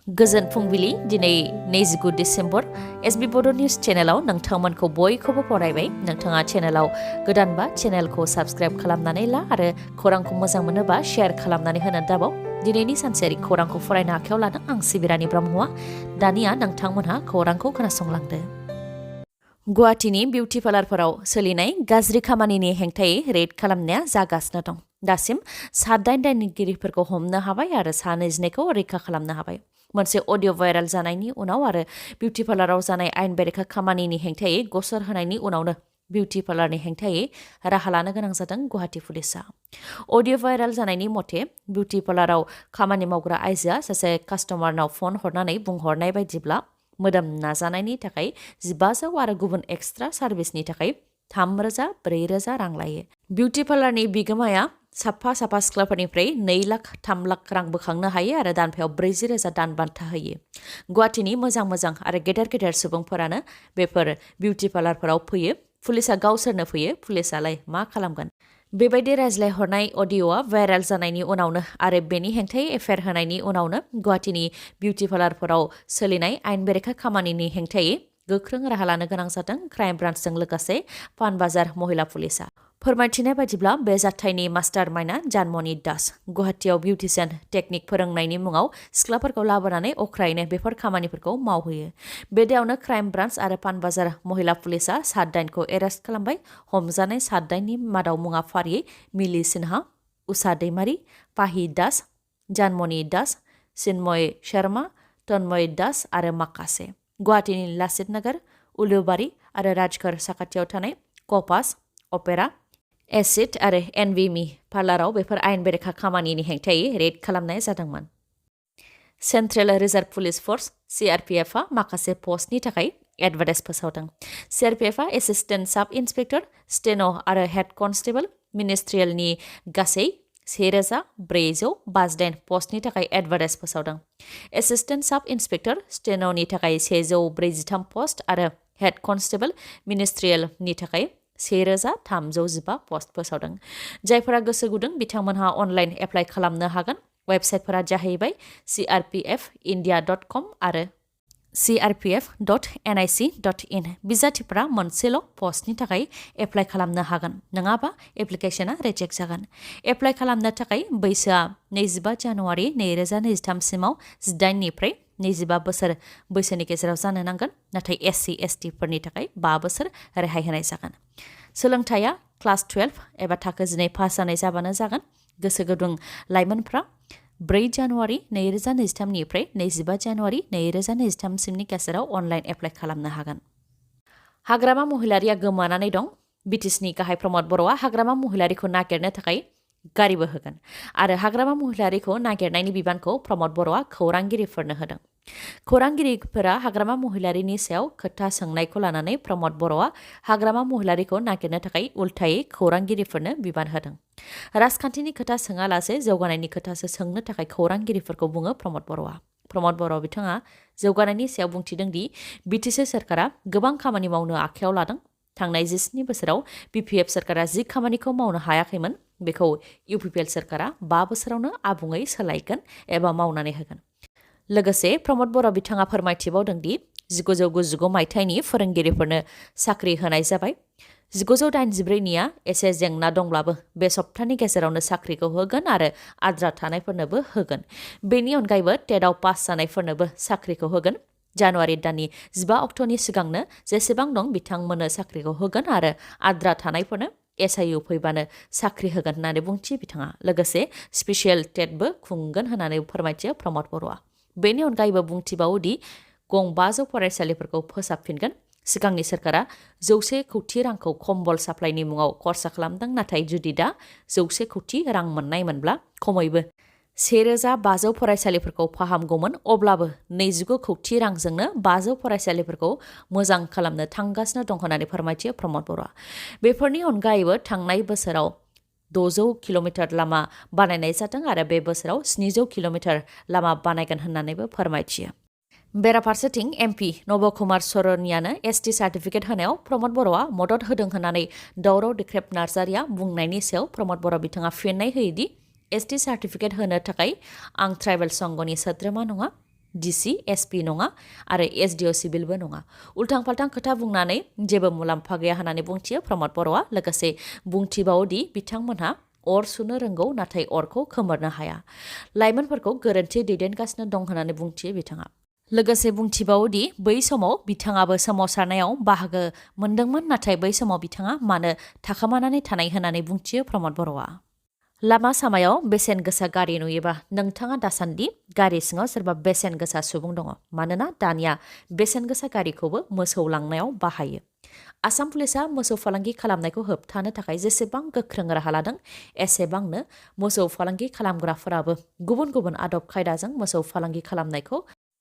गोजोन फुंबिलि दिनै 29 डिसेम्बर एसबी बड' निउज चेनेलाव नोंथांमोनखौ बयखौबो बरायबाय। नोंथाङा चेनेलाव गोदानबा चेनेलखौ साबस्क्राइब खालामनानै ला आरो खौरांखौ मोजां मोनोबा शेयार खालामनानै होनो दाबाव। दिनैनि सानसेयारि खौरांखौ फरायनो आखायाव लादों आं सिबिरानि ब्रह्मआ। दानिया नोंथांमोनहा खौरांखौ खोनासंलांदो। गुवाहाटीनि बिउटि पार्लारफोराव सोलिनाय गाज्रि खामानिनि हेंथायै रेड खालामनाया जागासिनो दं। दासिम 7 दायनिगिरिफोरखौ हमनो हाबाय आरो 22खौ रैखा खालामनो हाबाय। मोनसे अडिअ भाइरेल जानायनि उनाव आरो बिउटि पार्लाराव जानाय आयेन बेरेखा खामानिनि हेंथायै गसर होनायनि उनावनो बिउटि पार्लारनि हेंथायै राहा लानो गोनां जादों गुवाहाटी पुलिसा। अडिअ भाइरेल जानायनि मथे बिउटि पार्लाराव खामानि मावग्रा आइजोआ सासे कास्टमारनाव फन हरनानै बुंहरनाय बायदिब्ला मोदोम नाजानायनि थाखाय 1500 आरो गुबुन एक्सट्रा सार्भिसनि थाखाय 3000-4000 रां लायो। बिउटि पार्लारनि बिगोमाया साफा सिख्लाफोरनिफ्राय 2 लाख 3 लाख रां बोखांनो हायो आरो दानफायाव 40,000 दान बान्था होयो। गुवाहाटीनि मोजां आरो गेदेर सुबुंफोरानो बेफोर बिउटि पार्लारफोराव फैयो। पुलिसा गावसोरनो फैयो, पुलिसालाय मा खालामगोन? बेबायदि रायज्लायहरनाय अडिअ'आ भाइरेल जानायनि उनावनो आरो बेनि हेंथायै एफआइआर होनायनि उनावनो गुवाहाटीनि बिउटि पार्लारफोराव सोलिनाय आयेन बेरेखा खामानिनि हेंथायै गोख्रों राहा लानो गोनां जादों क्राइम ब्रान्चजों लोगोसे पानबाजार महिला पुलिसा। फोरमायथिनाय बायदिब्ला बे जाथायनि मास्टार माइन्डआ जानमणि दास। गुवाहाटीयाव बिउटिशियान टेकनिक फोरोंनायनि मुङाव सिख्लाफोरखौ लाबोनानै अख्रायैनो बेफोर खामानिफोरखौ मावहोयो। बे दायावनो क्राइम ब्रान्च आरो पानबाजार महिला पुलिसा 7 दायनखौ एरेस्ट खालामबाय। हमजानाय 7 दायननि मादाव मुङा फारियै मिलि सिन्हा, उषा दैमारी, पाहि दास, जानमणि दास, चिन्मय शर्मा, तन्मय दास आरो माखासे। गुवाहाटीनि लासित नगर, उलुबारी आरो राजघर साखाथियाव थानाय कपास, अपेरा, एसिड आरो एनभिमि पार्लाराव बेफोर आयेन बेरेखा खामानिनि हेंथायै रेड खालामनाय जादोंमोन। सेन्ट्रेल रिजार्भ पुलिस फर्स (CRPFआ माखासे पस्टनि थाखाय एडभार्टाइज फोसावदों। CRPFआ एसिस्टेन्ट साब इन्सपेक्टर, स्टेन' आरो हेड कनस्टेबल मिनिस्ट्रियेलनि गासै 1458 पस्टनि थाखाय एडभार्टाइज फोसावदों। एसिस्टेन्ट साब इन्सपेक्टर, स्टेन'नि थाखाय 143 पस्ट आरो हेड कनस्टेबल मिनिस्ट्रियेलनि थाखाय 1315 पस्ट फोसावदों। जायफोरा गोसो गुदुं बिथांमोनहा अनलाइन एप्लाइ खालामनो हागोन। वेबसाइटफोरा जाहैबाय crpfindia.com आरो crpf.nic.in। बिजाथिफोरा मोनसेल' पस्टनि थाखाय एप्लाइ खालामनो हागोन, नङाबा एप्लिकेशना रिजेक्ट जागोन। एप्लाइ खालामनो थाखाय बैसोआ 25 जानुवारि 2023 सिमाव 18 निफ्राय 25 बोसोर बैसोनि गेजेराव जानो नांगोन, नाथाय SC/ST फोरनि थाखाय 5 बोसोर रेहाय होनाय जागोन। सोलोंथाइया क्लास 12 एबा थाखो 12 पास जानाय जाबानो जागोन। गोसो गुदुं लाइमोनफ्रा 4 जानुवारि 2023 निफ्राय 25 जानुवारि 2023 सिमनि गेजेराव अनलाइन एप्लाइ खालामनो हागोन। हाग्रामा महिलारिया गोमानानै दं। बिटिसिनि गाहाय प्रमद बर'आ हाग्रामा महिलारिखौ नागिरनो थाखाय गारिबो होगोन आरो हाग्रामा महिलारिखौ नागिरनायनि बिबानखौ प्रमद बर'आ खौरांगिरिफोरनो होदों। खौरांगिरिफोरा हाग्रामा महिलारिनि सायाव खोथा सोंनायखौ लानानै प्रमद बर'आ हाग्रामा महिलारिखौ नागिरनो थाखाय उल्थायै खौरांगिरिफोरनो बिबान होदों। राजखान्थिनि खोथा सोङालासे जौगानायनि खोथासो सोंनो थाखाय खौरांगिरिफोरखौ बुङो प्रमद बर'आ। प्रमद बर' बिथाङा जौगानायनि सायाव बुंथिदों दि बिटिसि सोरखारा गोबां खामानि मावनो आखायाव लादों। थांनाय 17 बोसोराव बिपिएफ सोरखारा जि खामानिखौ मावनो हायाखैमोन बेखौ इउपिपिएल सोरखारा 5 बोसोरावनो आबुङै सोलायगोन एबा मावनानै होगोन। लोगोसे प्रमद बर' बिथाङा फोरमायथिबावदों दि 1999 मायथाइनि फोरोंगिरिफोरनो साख्रि होनाय जाबाय। 1984निया एसे जेंना दंब्लाबो बे सप्तानि गेजेरावनो साख्रिखौ होगोन आरो आद्रा थानायफोरनोबो होगोन। बेनि अनगायैबो टेटआव पास जानायफोरनोबो साख्रिखौ होगोन। जानुवारि दाननि 15 अक्ट'नि सिगांनो जेसेबां दं बिथांमोननो साख्रिखौ होगोन आरो आद्रा थानायफोरनो SIU फैबानो साख्रि होगोन होननानै बुंथियो बिथाङा। लोगोसे स्पेसियेल टेटबो खुंगोन होननानै फोरमायथियो प्रमद बर'आ। बेनि अनगायैबो बुंथिबावो दि गं 500 फरायसालिफोरखौ फोसाबफिनगोन। सिगांनि सोरखारा 100 कौटि रांखौ कम्बल साप्लाइनि मुङाव खरसा खालामदों, नाथाय जुदि दा 100 कौटि रां मोननायमोनब्ला खमैबो 1500 फरायसालिफोरखौ फाहामगौमोन। अब्लाबो 29 कौटि रांजोंनो 500 फरायसालिफोरखौ मोजां खालामनो थांगासिनो दं होननानै फोरमायथियो प्रमद बर'आ। बेफोरनि अनगायैबो थांनाय बोसोराव 600 किल'मिटार लामा बानायनाय जादों आरो बे बोसोराव 700 किल'मिटार लामा बानायगोन होननानैबो फोरमायथियो। बेराफारसेथिं MP नब कुमार सरनियानो ST सार्टिफिकेट होनायाव प्रमद बर'आ मदद होदों होननानै दावराव दिख्रेब नार्जारिया बुंनायनि सायाव प्रमद बर' बिथाङा फिननाय होयोदि ST सार्टिफिकेट होनो थाखाय आं ट्राइबेल संघनि सोद्रोमा नङा। डिसि एसपि नङा आरो एसडिअ सिभिलबो नङा। उल्थां फाल्थां खोथा बुंनानै जेबो मुलाम्फा गैया होननानै बुंथियो प्रमद बर'आ। लोगोसे बुंथिबावोदि बिथांमोनहा अर सुनो रोंगौ नाथाय अरखौ खोमोरनो हाया। लाइमोनफोरखौ गोरोन्थि दैदेनगासिनो दं होननानै बुंथियो बिथाङा। लोगोसे बुंथिबावोदि बै समाव बिथाङाबो सोमावसारनायाव बाहागो मोनदोंमोन नाथाय बै समाव बिथाङा मानो थाखोमानानै थानाय होननानै बुंथियो प्रमद बर'आ। लामा सामायाव बेसेन गोसा गारि नुयोबा नोंथाङा दासान्दि गारि सिङाव सोरबा बेसेन गोसा सुबुं दङ। मानोना दानिया बेसेन गोसा गारिखौबो मोसौ लांनायाव बाहायो। आसाम पुलिसा मोसौ फालांगि खालामनायखौ होबथानो थाखाय जेसेबां गोख्रों राहा लादों एसेबांनो मोसौ फालांगि खालामग्राफोराबो गुबुन गुबुन आदब खायदाजों मोसौ फालांगि खालामनायखौ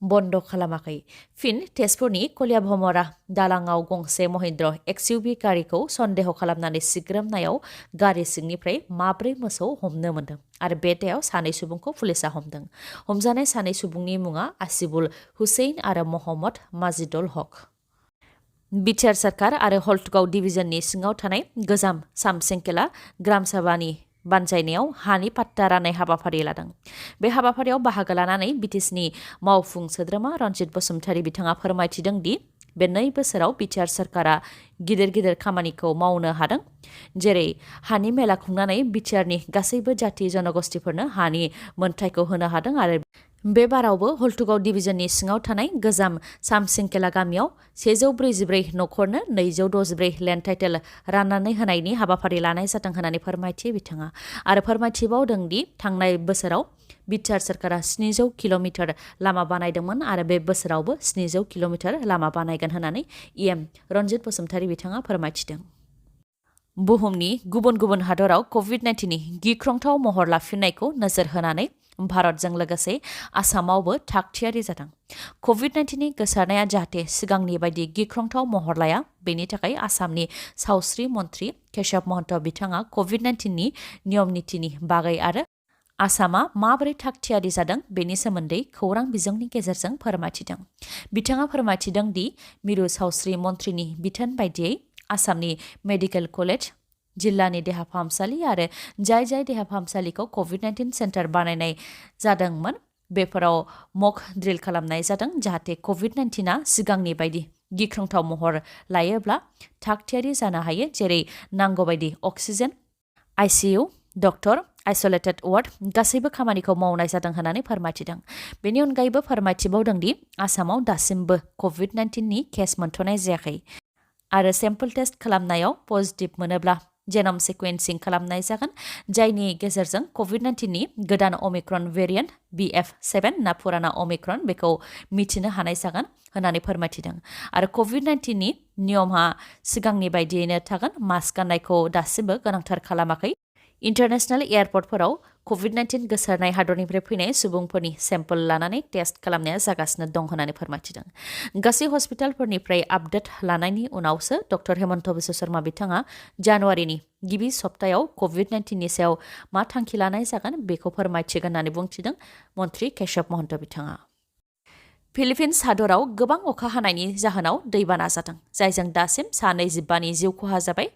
बन्द खालामाखै। फिन तेजपुरनि कलियाभमरा दालाङाव गंसे महिन्द्र एक्सइउभि गारिखौ सन्देह खालामनानै सिग्रोमनायाव गारि सिंनिफ्राय 4 मोसौ हमनो मोन्दों आरो बे दायाव 2 सुबुंखौ पुलिसा हमदों। हमजानाय 2 सुबुंनि मुङा आसिबुल हुसैन आरो महम्मद माजिदुल हक। बिटिआर सरकार आरो हल्टुगाव डिभिजननि सिङाव थानाय गोजाम सामसेंकेला ग्राम सभानि बानजायनायाव हानि पाट्टा राननाय हाबाफारि लादों। बे हाबाफारियाव बाहागो लानानै बिटिसिनि मावफुं सोद्रोमा रनजित बसुमतारी बिथाङा फोरमायथिदों दि बे 2 बोसोराव बिटिआर सरकारा गिदिर गिदिर खामानिखौ मावनो हादों। जेरै हानि मेला खुंनानै बिटिआरनि गासैबो जाति जनगोष्ठीफोरनो हानि मोनथायखौ होनो हादों आरो बे बारावबो हल्टुगाव डिभिजननि सिङाव थानाय गोजाम सामसिंकेला गामियाव 144 नखरनो 264 लेन्ड टाइटेल राननानै होनायनि हाबाफारि लानाय जादों होननानै फोरमायथियो बिथाङा। आरो फोरमायथिबावदों दि थांनाय बोसोराव बिटिआर सरकारा 700 किल'मिटार लामा बानायदोंमोन आरो बे बोसोरावबो 700 किल'मिटार लामा बानायगोन होननानै इएम रनजित बसुमतारी बिथाङा फोरमायथिदों। बुहुमनि गुबुन गुबुन हादराव कभिड-19नि गिख्रंथाव महर लाफिननायखौ नोजोर होनानै भारतजों लोगोसे आसामावबो थागथियारि जादों। कभिड-19नि गोसारनाया जाहाथे सिगांनि बायदि गिख्रंथाव महर लाया बेनि थाखाय आसामनि सावस्रि मन्त्रि केशव महन्त बिथाङा कभिड-19नि नियम नितिनि बागै आरो आसामा माबोरै थागथियारि जादों बेनि सोमोन्दै खौरां बिजोंनि गेजेरजों फोरमायथिदों। बिथाङा फोरमायथिदों दि मिरु सावस्रि मन्थ्रिनि बिथोन बायदियै आसामनि मेडिकेल कलेज, जिल्लानि देहा फाहामसालि आरो जाय देहा फाहामसालिखौ कभिड-19 सेन्टार बानायनाय जादोंमोन बेफोराव मक ड्रिल खालामनाय जादों जाहाथे कभिड-19आ सिगांनि बायदि गिख्रंथाव महर लायोब्ला थागथियारि जानो हायो। जेरै नांगौबायदि अक्सिजेन, आइसिइउ, डक्टर, आइसोलेटेड वार्ड गासैबो खामानिखौ मावनाय जादों होननानै फोरमायथिदों। बेनि अनगायैबो फोरमायथिबावदों दि आसामाव दासिमबो कभिड-19नि केस मोनथ'नाय जायाखै आरो सेम्पल टेस्ट खालामनायाव पजिटिभ मोनोब्ला जेनम सिक्वेन्सिं खालामनाय जागोन जायनि गेजेरजों कभिड-19नि गोदान अमिक्रन भेरिएन्ट BF7 ना पुराना अमिक्रन बेखौ मिथिनो हानाय जागोन होननानै फोरमायथिदों। आरो कभिड-19नि नियमआ सिगांनि बायदियैनो थागोन। मास्क गाननायखौ दासिमबो गोनांथार खालामाखै। इन्टारनेशनेल एयारपर्टफोराव कभिड-19 गोसारनाय हादरनिफ्राय फैनाय सुबुंफोरनि सेम्पल लानानै टेस्ट खालामनाया जागासिनो दं होननानै फोरमायथिदों। गासै हस्पिटालफोरनिफ्राय आपडेट लानायनि उनावसो डक्टर हेमन्त बिश्व शर्मा बिथाङा जानुवारिनि गिबि सप्तायाव कभिड-19नि सायाव मा थांखि लानाय जागोन बेखौ फोरमायथिगोन होननानै बुंथिदों मन्त्रि केशव महन्त बिथाङा। फिलिपिन्स हादराव गोबां अखा हानायनि जाहोनाव दैबाना जादों जायजों दासिम 25 जिउ खहा जाबाय।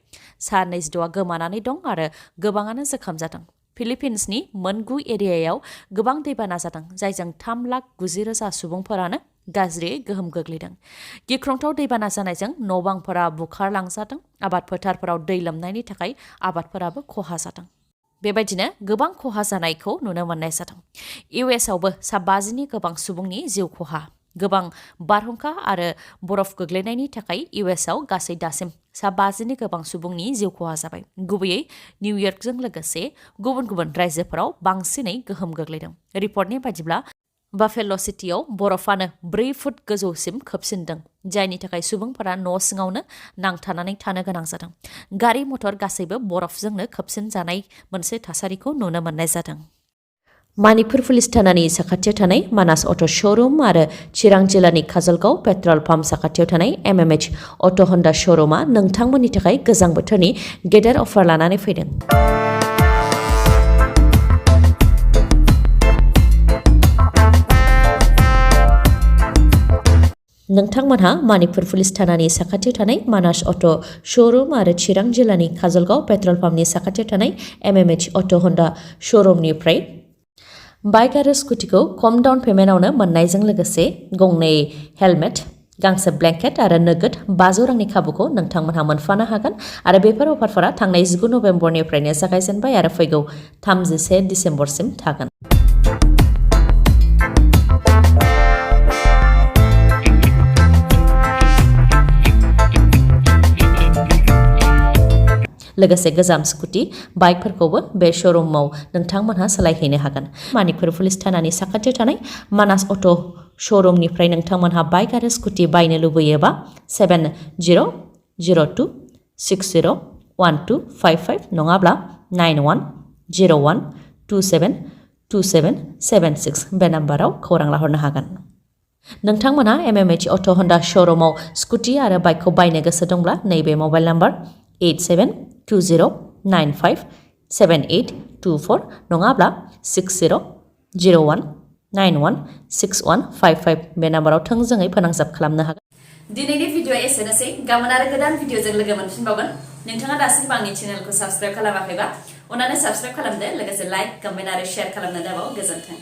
22 गोमानानै दं आरो गोबाङानो जोखोम जादों। फिलिपिन्सनि मोनगु एरियायाव गोबां दैबाना जादों जायजों 3,90,000 सुबुंफोरानो गाज्रियै गोहोम गोग्लैदों। गिख्रंथाव दैबाना जानायजों न'-बांफोरा बुखारलांजादों। आबाद फोथारफोराव दै लोमनायनि थाखाय आबादफोराबो खहा जादों। बेबायदिनो गोबां खहा जानायखौ नुनो मोननाय जादों। इउएसआवबो 50नि गोबां सुबुंनि जिउ खहा। गोबां बारहुंखा आरो बरफ गोग्लैनायनि थाखाय इउएसआव गासै दासिम 50नि गोबां सुबुंनि जिउ खहा जाबाय। गुबैयै निउयर्कजों लोगोसे गुबुन गुबुन रायजोफोराव बांसिनै गोहोम गोग्लैदों। रिपर्टनि बायदिब्ला बाफेल' सिटीआव बरफानो 4 फुट गोजौसिम खोबसिनदों जायनि थाखाय सुबुंफोरा न' सिङावनो नांथानानै थानो गोनां जादों। गारि मटर गासैबो बरफजोंनो खोबसिन जानाय मोनसे थासारिखौ नुनो मोननाय जादों। मणिपुर पुलिस थानानि साखाथियाव थानाय मानास अट' श'रुम आरो चिरां जिल्लानि काजलगाव पेट्रल पाम्प साखाथियाव थानाय MMH अट' हन्डा श'रुमा नोंथांमोननि थाखाय गोजां बोथोरनि गेदेर अफार लानानै फैदों। नोंथांमोनहा मणिपुर पुलिस थानानि साखाथियाव थानाय मानास अट' श'रुम आरो चिरां जिल्लानि काजलगाव पेट्रल पाम्पनि साखाथियाव थानाय MMH अट' हन्डा श'रुमनिफ्राय बाइक आरो स्कुटिखौ खम डाउन पेमेन्टआवनो मोननायजों लोगोसे गंनै हेलमेट गांसे ब्लेंकेट आरो नोगोद 500 रांनि खाबुखौ नोंथांमोनहा मोनफानो हागोन आरो बेफोर अफारफोरा थांनाय 19 नबेम्बरनिफ्रायनो जागायजेनबाय आरो फैगौ 31 डिसेम्बरसिम थागोन। लोगोसे गोजाम स्कुटि बाइकफोरखौबो बे श'रुमाव नोंथांमोनहा सोलायहैनो हागोन। मानिकपुर पुलिस थानानि साखाथियाव थानाय मानास अट' श'रुमनिफ्राय नोंथांमोनहा बाइक आरो स्कुटि बायनो लुबैयोबा 7002601255 नङाब्ला 9101272776 बे नाम्बाराव खौरां लाहरनो हागोन। नोंथांमोनहा MMH अट' हन्डा श'रुमाव स्कुटि आरो बाइकखौ बायनो गोसो दंब्ला नैबे मबाइल नाम्बार 8720957824 नङाब्ला 6001916155 बे नाम्बाराव थोंजोङै फोनांजाब खालामनो हागोन। दिनैनि भिडिअ एसेनोसै। गाबोन आरो गोदान भिडिअजों लोगो मोनफिनबावगोन। नोंथाङा दासिमबो आंनि चेनेलखौ साबस्क्राइब खालामाखैबा अन्नानै साबस्क्राइब खालामदो, लोगोसे लाइक, कमेन्ट आरो शेयार खालामनो दाबाव। गोजोन्थों।